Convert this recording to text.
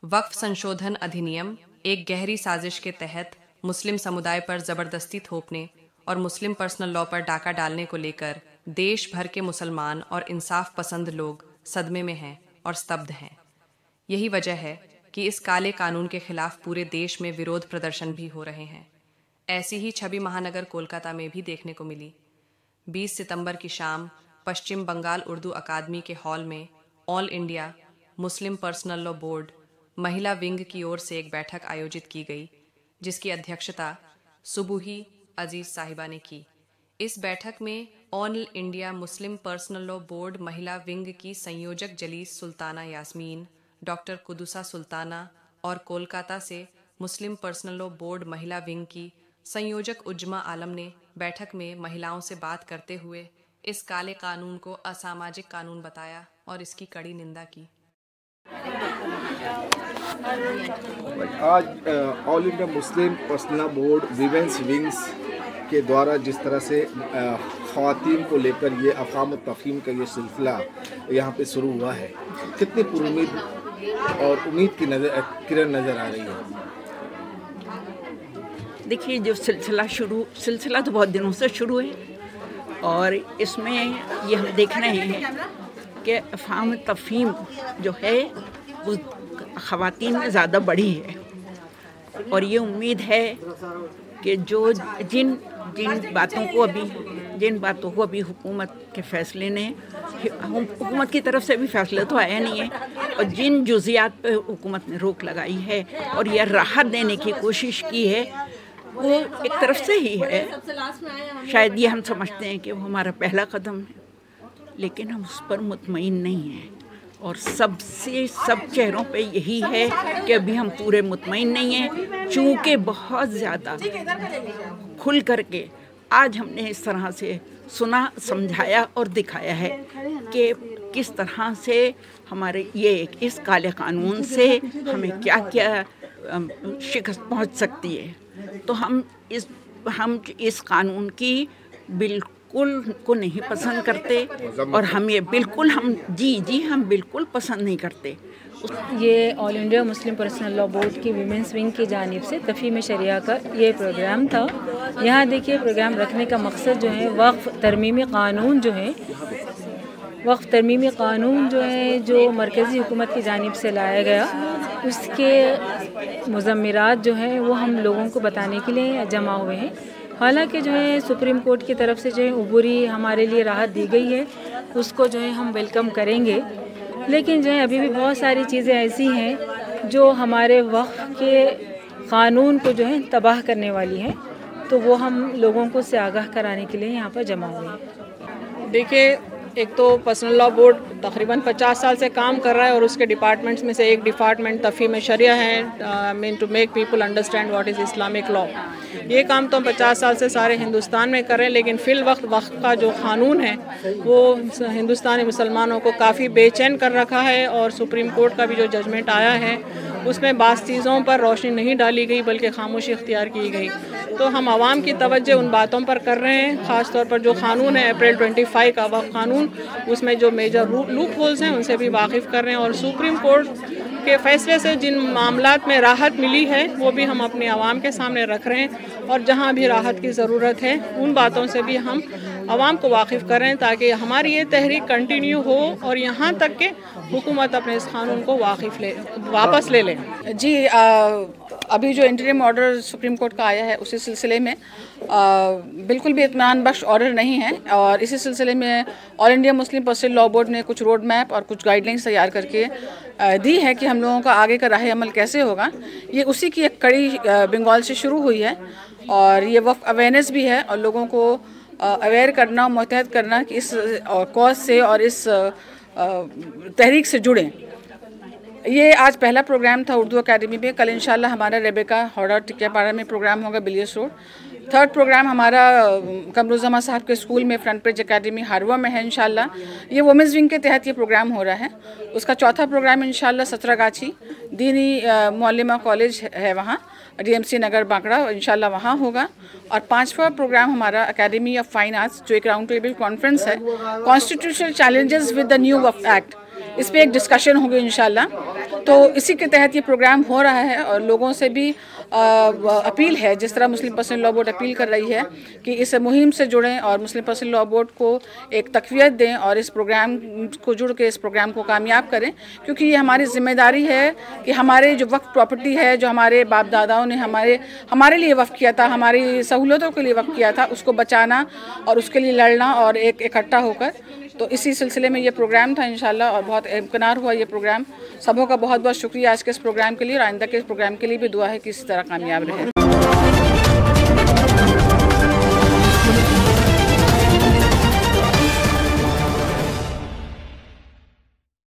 वक्फ संशोधन अधिनियम एक गहरी साजिश के तहत मुस्लिम समुदाय पर जबरदस्ती थोपने और मुस्लिम पर्सनल लॉ पर डाका डालने को लेकर देश भर के मुसलमान और इंसाफ पसंद लोग सदमे में हैं और स्तब्ध हैं। यही वजह है कि इस काले कानून के खिलाफ पूरे देश में विरोध प्रदर्शन भी हो रहे हैं। ऐसी ही छवि महानगर कोलकाता में भी देखने को मिली। 20 सितंबर की शाम पश्चिम बंगाल उर्दू अकादमी के हॉल में all India Muslim personal law board महिला विंग की ओर से एक बैठक आयोजित की गई, जिसकी अध्यक्षता सुबुही अजीज साहिबा ने की। इस बैठक में all India Muslim personal law board महिला विंग की संयोजक जलीस सुल्ताना यास्मीन, डॉक्टर कुदुसा सुल्ताना और कोलकाता से मुस्लिम पर्सनल लॉ बोर्ड महिला विंग की संयोजक उज्मा आलम ने बैठक में महिलाओं से बात करते हुए इस काले कानून को असामाजिक कानून बताया और इसकी कड़ी निंदा की। आज all India Muslim personal law board women's wings के द्वारा जिस तरह से ख़वातीन को लेकर ये अफ़ाम तफ़हीम का ये सिलसिला यहाँ पे शुरू हुआ है, कितनी पुरुमीद और उम्मीद की किरण नज़र आ रही है। देखिए, जो सिलसिला तो बहुत दिनों से शुरू है और इसमें ये हम देख रहे हैं कि अफ़ाम तफ़हीम जो है वो ख़वातीन में ज़्यादा बढ़ी है और ये उम्मीद है कि जो जिन बातों को अभी हुकूमत के फ़ैसले ने, हुकूमत की तरफ से भी फ़ैसला तो आया नहीं है, और जिन जुज़ियात पे हुकूमत ने रोक लगाई है और यह राहत देने की कोशिश की है, वो एक तरफ से ही है। शायद ये हम समझते हैं कि वो हमारा पहला कदम है, लेकिन हम उस पर मुतमईन नहीं हैं और सब चेहरों पे यही है कि अभी हम पूरे मुतमईन नहीं हैं, चूँकि बहुत ज़्यादा खुल करके आज हमने इस तरह से सुना, समझाया और दिखाया है कि किस तरह से हमारे इस काले कानून से हमें क्या क्या शिकस्त पहुंच सकती है। तो हम इस कानून की बिल्कुल को नहीं पसंद करते और हम बिल्कुल पसंद नहीं करते। ये all India Muslim personal law board की वीमेंस विंग की जानिब से तफ़हीम शरिया का ये प्रोग्राम था। यहाँ देखिए, प्रोग्राम रखने का मकसद जो है वक्फ तरमीमी कानून जो है जो मरकज़ी हुकूमत की जानिब से लाया गया, उसके मुज़म्मिरात जो हैं वो हम लोगों को बताने के लिए जमा हुए हैं। हालांकि जो है सुप्रीम कोर्ट की तरफ से जो है उबूरी हमारे लिए राहत दी गई है, उसको जो है हम वेलकम करेंगे, लेकिन जो है अभी भी बहुत सारी चीज़ें ऐसी हैं जो हमारे वक्फ के क़ानून को जो है तबाह करने वाली हैं, तो वो हम लोगों को से आगाह कराने के लिए यहाँ पर जमा हुए हैं। देखिए, एक तो पर्सनल लॉ बोर्ड तकरीबन 50 साल से काम कर रहा है और उसके डिपार्टमेंट्स में से एक डिपार्टमेंट तफ़हीम शरिया है, mean to make people understand what is Islamic law. ये काम तो हम 50 साल से सारे हिंदुस्तान में कर रहे हैं, लेकिन फ़िल वक्त का जो क़ानून है वो हिंदुस्तानी मुसलमानों को काफ़ी बेचैन कर रखा है और सुप्रीम कोर्ट का भी जो जजमेंट आया है उसमें बाज़ चीज़ों पर रोशनी नहीं डाली गई बल्कि खामोशी इख्तियार की गई। तो हम आवाम की तवज्जो उन बातों पर कर रहे हैं, ख़ास तौर पर जो क़ानून है अप्रैल 25 का वक्फ क़ानून, उसमें जो मेजर लूप होल्स हैं उनसे भी वाकिफ़ कर रहे हैं और सुप्रीम कोर्ट के फ़ैसले से जिन मामलात में राहत मिली है वो भी हम अपने आवाम के सामने रख रहे हैं और जहाँ भी राहत की ज़रूरत है उन बातों से भी हम आवाम को वाकिफ़ कर रहे हैं ताकि हमारी ये तहरीक कंटिन्यू हो और यहाँ तक कि हुकूमत अपने इस कानून को वापस ले लें। जी, अभी जो इंटरिम ऑर्डर सुप्रीम कोर्ट का आया है उसी सिलसिले में बिल्कुल भी इत्मीनान बख्श ऑर्डर नहीं है और इसी सिलसिले में all India Muslim personal law board ने कुछ रोड मैप और कुछ गाइडलाइंस तैयार करके दी है कि हम लोगों का आगे का राह अमल कैसे होगा। ये उसी की एक कड़ी बंगाल से शुरू हुई है और ये वक्फ अवेयरनेस भी है और लोगों को अवेयर करना, मुतहद करना कि इस कॉज से और इस तहरीक से जुड़ें। ये आज पहला प्रोग्राम था उर्दू अकेडमी में। कल इंशाल्लाह हमारा रेबेका हौड़ा टिकियापाड़ा में प्रोग्राम होगा, बिलियर्स रोड। थर्ड प्रोग्राम हमारा कमरुज़्ज़मा साहब के स्कूल में फ्रंट पेज अकेडमी हारवा में है इंशाल्लाह। ये वुमेंस विंग के तहत ये प्रोग्राम हो रहा है। उसका चौथा प्रोग्राम इंशाल्लाह सतरागाछी दीनी मौलिमा कॉलेज है वहाँ, DMC नगर बांकड़ा, इंशाल्लाह वहाँ होगा। और पांचवा प्रोग्राम हमारा अकेडमी ऑफ फाइन आर्ट्स, जो एक राउंड टेबल कॉन्फ्रेंस है, constitutional challenges with the new Waqf act, इस पर एक डिस्कशन होगी इंशाल्लाह। तो इसी के तहत ये प्रोग्राम हो रहा है और लोगों से भी अपील है, जिस तरह मुस्लिम पर्सनल लॉ बोर्ड अपील कर रही है कि इस मुहिम से जुड़ें और मुस्लिम पर्सनल लॉ बोर्ड को एक तक़वियत दें और इस प्रोग्राम को जुड़ के इस प्रोग्राम को कामयाब करें, क्योंकि ये हमारी जिम्मेदारी है कि हमारे जो वक्फ प्रॉपर्टी है, जो हमारे बाप दादाओं ने हमारे लिए वक्फ किया था, हमारी सहूलतों के लिए वक्फ किया था, उसको बचाना और उसके लिए लड़ना और एक इकट्ठा होकर। तो इसी सिलसिले में ये प्रोग्राम था इंशाल्लाह और बहुत इम्कनार हुआ ये प्रोग्राम। सबों का बहुत बहुत शुक्रिया आज के इस प्रोग्राम के लिए और आइंदा के इस प्रोग्राम के लिए भी दुआ है कि इसी तरह कामयाब रहे।